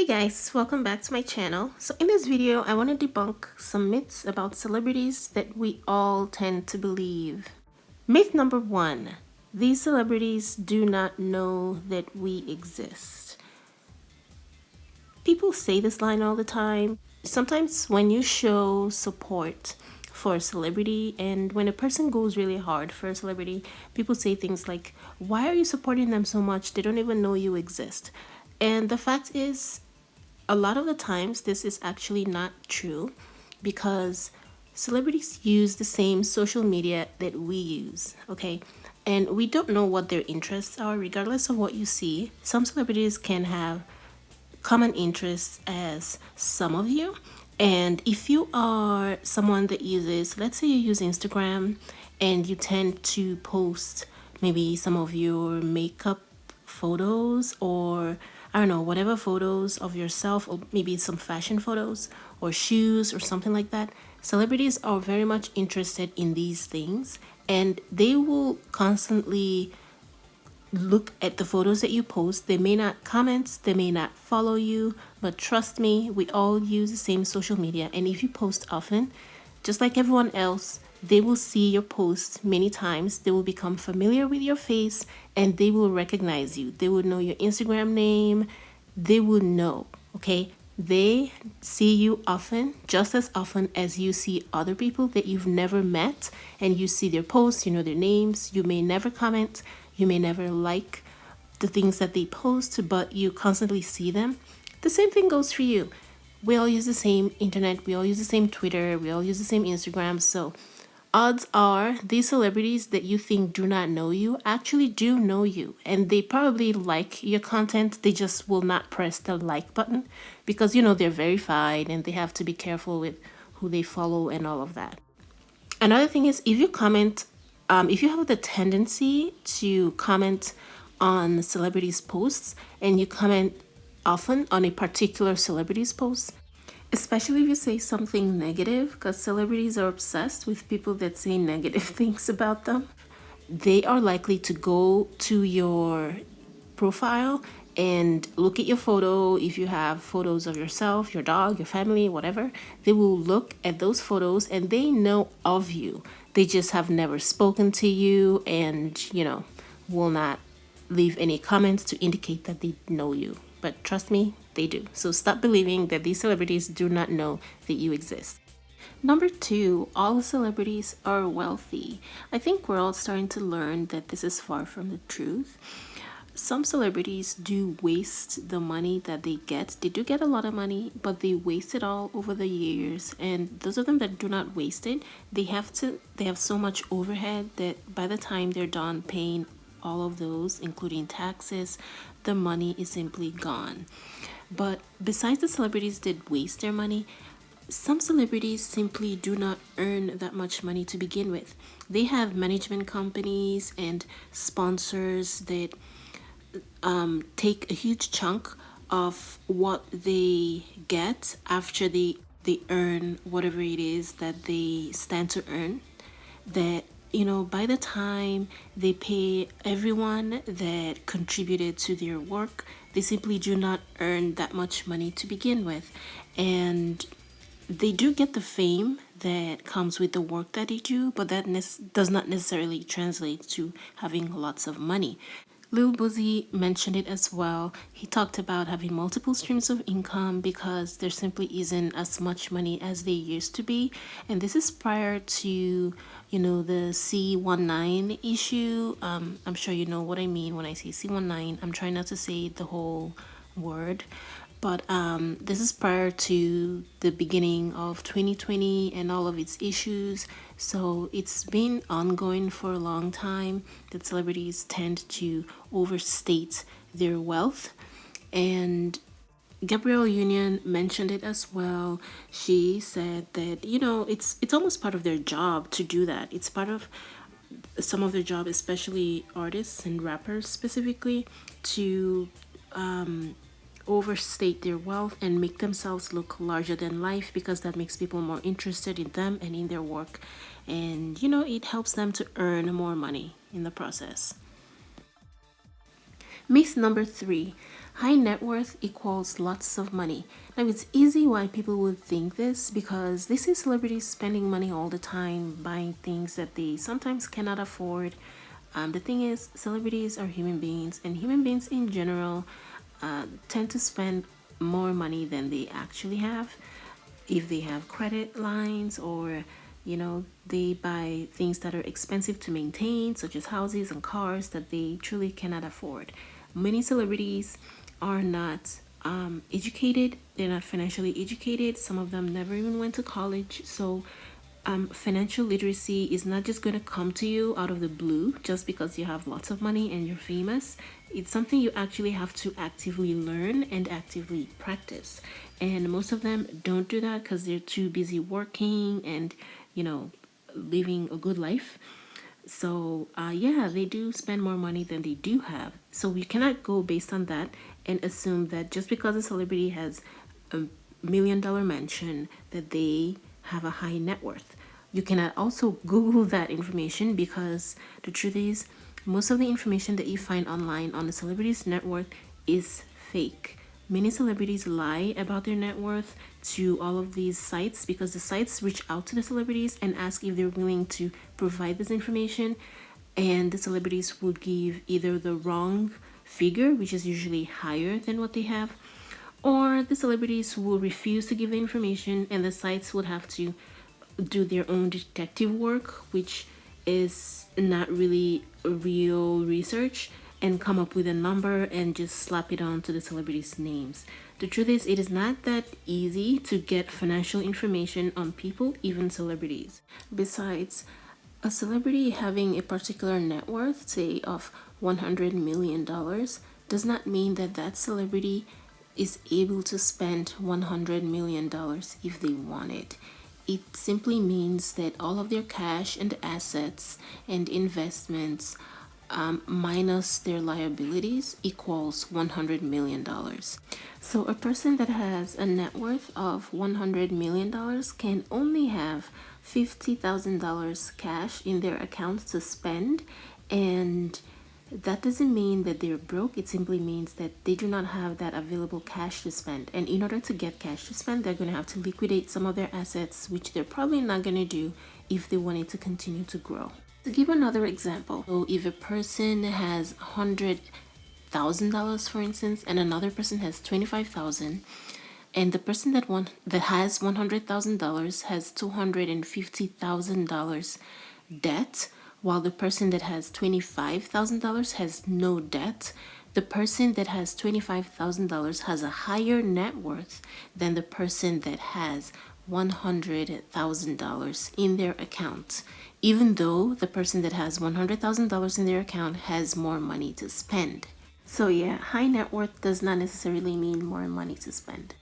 Hey guys, welcome back to my channel. So in this video, I want to debunk some myths about celebrities that we all tend to believe. Myth number 1. These celebrities do not know that we exist. People say this line all the time. Sometimes when you show support for a celebrity and when a person goes really hard for a celebrity, people say things like, why are you supporting them so much? They don't even know you exist. And the fact is, a lot of the times this is actually not true because celebrities use the same social media that we use, okay? And we don't know what their interests are, regardless of what you see. Some celebrities can have common interests as some of you. And if you are someone that uses, let's say you use Instagram and you tend to post maybe some of your makeup photos or I don't know, whatever photos of yourself, or maybe some fashion photos or shoes or something like that. Celebrities are very much interested in these things and they will constantly look at the photos that you post. They may not comment, they may not follow you, but trust me, we all use the same social media. And if you post often, just like everyone else, they will see your posts many times. They will become familiar with your face and they will recognize you. They will know your Instagram name. They will know, okay? They see you often, just as often as you see other people that you've never met, and you see their posts, you know their names. You may never comment, you may never like the things that they post, but you constantly see them. The same thing goes for you. We all use the same internet, we all use the same Twitter, we all use the same Instagram. So odds are these celebrities that you think do not know you actually do know you, and they probably like your content. They just will not press the like button because they're verified and they have to be careful with who they follow and all of that. Another thing is, if you comment, if you have the tendency to comment on celebrities' posts and you comment often on a particular celebrity's post, especially if you say something negative, because celebrities are obsessed with people that say negative things about them, they are likely to go to your profile and look at your photo. If you have photos of yourself, your dog, your family, whatever, they will look at those photos and they know of you. They just have never spoken to you and, will not leave any comments to indicate that they know you. But trust me, they do. So stop believing that these celebrities do not know that you exist. Number 2, all celebrities are wealthy. I think we're all starting to learn that this is far from the truth. Some celebrities do waste the money that they get. They do get a lot of money, but they waste it all over the years. And those of them that do not waste it, they have so much overhead that by the time they're done paying all of those, including taxes, the money is simply gone. But besides the celebrities that waste their money, some celebrities simply do not earn that much money to begin with. They have management companies and sponsors that take a huge chunk of what they get after they earn whatever it is that they stand to earn. That by the time they pay everyone that contributed to their work, they simply do not earn that much money to begin with. And they do get the fame that comes with the work that they do, but that does not necessarily translate to having lots of money. Lil Boozy mentioned it as well. He talked about having multiple streams of income because there simply isn't as much money as they used to be. And this is prior to, the C19 issue. I'm sure you know what I mean when I say C19. I'm trying not to say the whole word. But this is prior to the beginning of 2020 and all of its issues. So it's been ongoing for a long time that celebrities tend to overstate their wealth. And Gabrielle Union mentioned it as well. She said that, it's almost part of their job to do that. It's part of some of their job, especially artists and rappers specifically, to overstate their wealth and make themselves look larger than life because that makes people more interested in them and in their work. And, it helps them to earn more money in the process. Myth number 3. High net worth equals lots of money. Now, it's easy why people would think this because they see celebrities spending money all the time, buying things that they sometimes cannot afford. The thing is, celebrities are human beings, and human beings in general tend to spend more money than they actually have. If they have credit lines, or they buy things that are expensive to maintain, such as houses and cars that they truly cannot afford. Many celebrities are not educated, they're not financially educated. Some of them never even went to college. So financial literacy is not just going to come to you out of the blue just because you have lots of money and you're famous. It's something you actually have to actively learn and actively practice. And most of them don't do that because they're too busy working and, living a good life. So, yeah, they do spend more money than they do have. So, we cannot go based on that and assume that just because a celebrity has a $1 million mansion, that they have a high net worth. You cannot also Google that information because the truth is, most of the information that you find online on the celebrity's net worth is fake. Many celebrities lie about their net worth to all of these sites because the sites reach out to the celebrities and ask if they're willing to provide this information, and the celebrities would give either the wrong figure, which is usually higher than what they have, or the celebrities will refuse to give the information, and the sites would have to do their own detective work, which is not really real research, and come up with a number and just slap it on to the celebrities' names. The truth is, it is not that easy to get financial information on people, even celebrities. Besides, a celebrity having a particular net worth, say of $100 million, does not mean that that celebrity is able to spend $100 million if they want it. It simply means that all of their cash and assets and investments, minus their liabilities, equals $100 million. So a person that has a net worth of $100 million can only have $50,000 cash in their account to spend, and that doesn't mean that they're broke. It simply means that they do not have that available cash to spend. And in order to get cash to spend, they're going to have to liquidate some of their assets, which they're probably not going to do if they wanted to continue to grow. To give another example, so if a person has $100,000, for instance, and another person has 25,000, and the person that has $100,000 has $250,000 debt, while the person that has $25,000 has no debt, the person that has $25,000 has a higher net worth than the person that has $100,000 in their account, even though the person that has $100,000 in their account has more money to spend. So, yeah, high net worth does not necessarily mean more money to spend.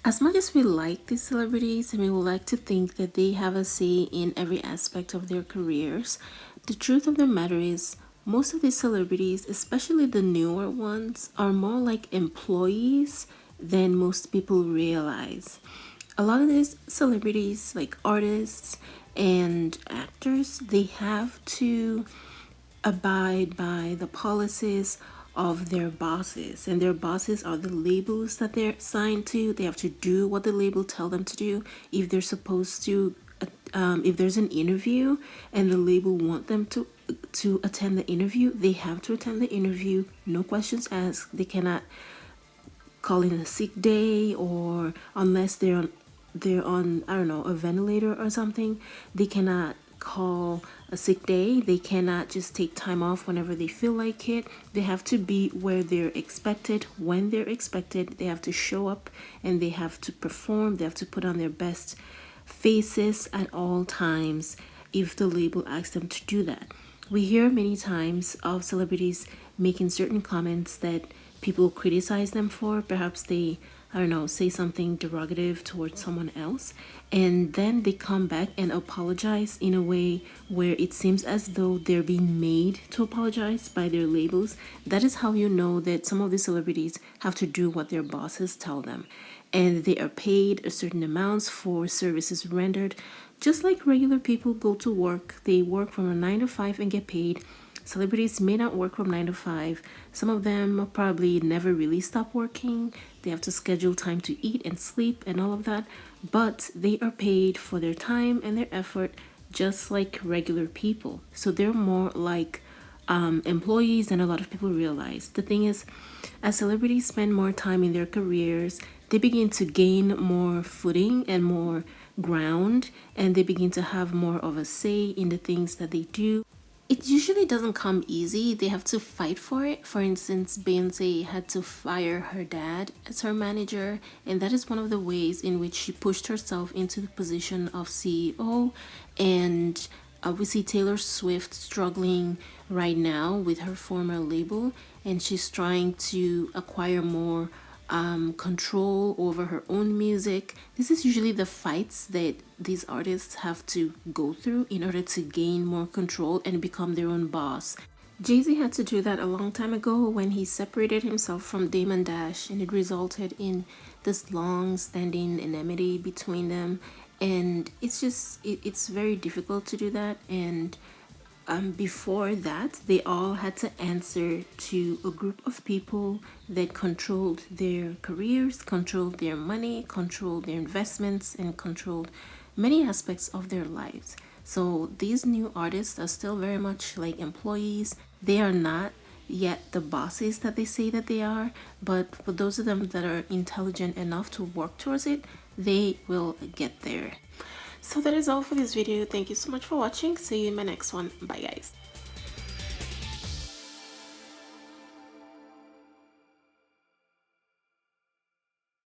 As much as we like these celebrities and we would like to think that they have a say in every aspect of their careers, the truth of the matter is most of these celebrities, especially the newer ones, are more like employees than most people realize. A lot of these celebrities, like artists and actors, they have to abide by the policies of their bosses, and their bosses are the labels that they're signed to. They have to do what the label tell them to do. If they're supposed to if there's an interview and the label want them to attend the interview, they have to attend the interview, no questions asked. They cannot call in a sick day, or unless they're on I don't know, a ventilator or something, they cannot call a sick day. They cannot just take time off whenever they feel like it. They have to be where they're expected, when they're expected. They have to show up and they have to perform. They have to put on their best faces at all times if the label asks them to do that. We hear many times of celebrities making certain comments that people criticize them for. Perhaps they, I don't know, say something derogative towards someone else, and then they come back and apologize in a way where it seems as though they're being made to apologize by their labels. That is how you know that some of the celebrities have to do what their bosses tell them, and they are paid a certain amounts for services rendered. Just like regular people go to work, they work from a 9 to 5 and get paid Celebrities may not work from 9 to 5. Some of them probably never really stop working. They have to schedule time to eat and sleep and all of that, but they are paid for their time and their effort just like regular people. So they're more like employees than a lot of people realize. The thing is, as celebrities spend more time in their careers, they begin to gain more footing and more ground, and they begin to have more of a say in the things that they do. It usually doesn't come easy. They have to fight for it. For instance, Beyonce had to fire her dad as her manager, and that is one of the ways in which she pushed herself into the position of CEO. And we see Taylor Swift struggling right now with her former label, and she's trying to acquire more control over her own music. This is usually the fights that these artists have to go through in order to gain more control and become their own boss. Jay-Z had to do that a long time ago when he separated himself from Damon Dash, and it resulted in this long-standing enmity between them. And it's just it's very difficult to do that. And before that, they all had to answer to a group of people that controlled their careers, controlled their money, controlled their investments, and controlled many aspects of their lives. So these new artists are still very much like employees. They are not yet the bosses that they say that they are, but for those of them that are intelligent enough to work towards it, they will get there. So that is all for this video. Thank you so much for watching. See you in my next one. Bye guys.